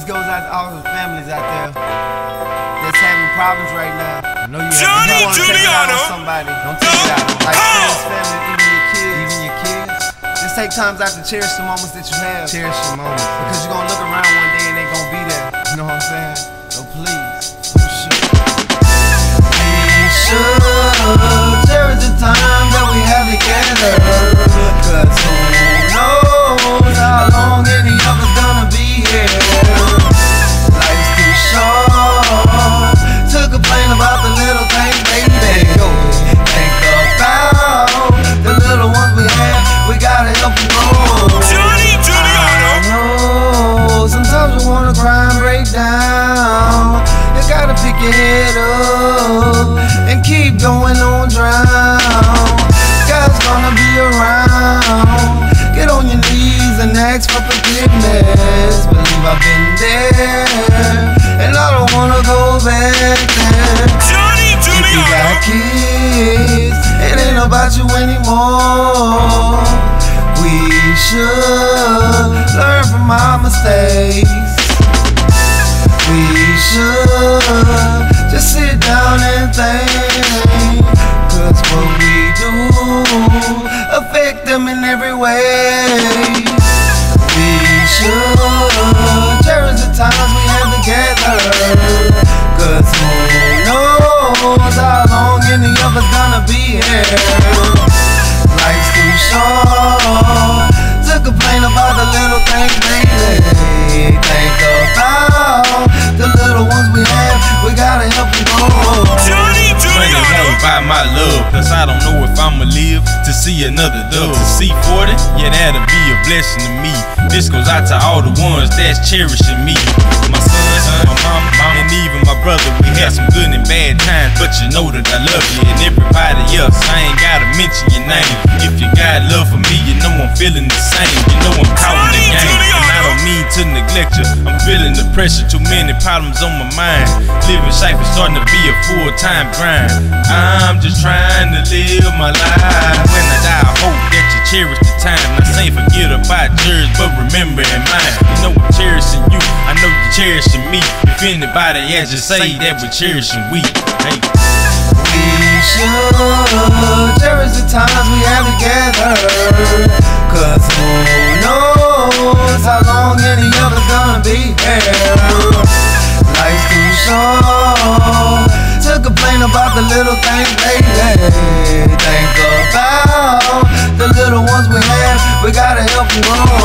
goes out to all the families out there that's having problems right now. I know you want to take it out on somebody. Don't take it out on like friends, family, even your kids. Just take times out to cherish the moments that you have. Cherish your moments. Because you're going to look around one day and they going to be there. You know what I'm saying? So please, we should cherish the time that we have together. Cause who knows how long any of us gonna be here. Life's too short to complain about the little things, baby. Think about the little ones we have. We gotta help them grow. I know sometimes we wanna cry and break down. You gotta pick your head up and keep going on, drown. God's gonna be around. Get on your knees and ask for forgiveness. Believe I've been there, and I don't wanna go back there. If you got kids, it ain't about you anymore. We should learn from our mistakes. We should just sit down and think. Cause what we do affect them in every way. We should cherish the times we have together. Cause who knows how long any of us gonna be here. Life's too short to complain about the little things, baby. Think about the little ones we have. We gotta help them grow. Money won't buy my love, cause I don't know if I'ma live to see another dub. To see 40, yeah, that'll be a blessing to me. This goes out to all the ones that's cherishing me. My son, my mama, and even my brother. We had some good and bad times, but you know that I love you. And everybody else, I ain't gotta mention your name. If you got love for me, you know I'm feeling the same. You know I'm counting the game, and I don't mean to neglect you. I'm feeling the pressure, too many problems on my mind. Living life is starting to be a full-time grind. I'm just trying to live my life. When I die, I hope that you cherish the time. Not saying forget about yours, but remember in mine. You know I'm cherishing you, I know you're cherishing me. If anybody has to say that we're cherishing we. Hey. We should cherish the times we have together. Cause who knows how long any of us gonna be here. Life's too short to complain about the little things, baby. Think about the little ones we have. We gotta help them grow.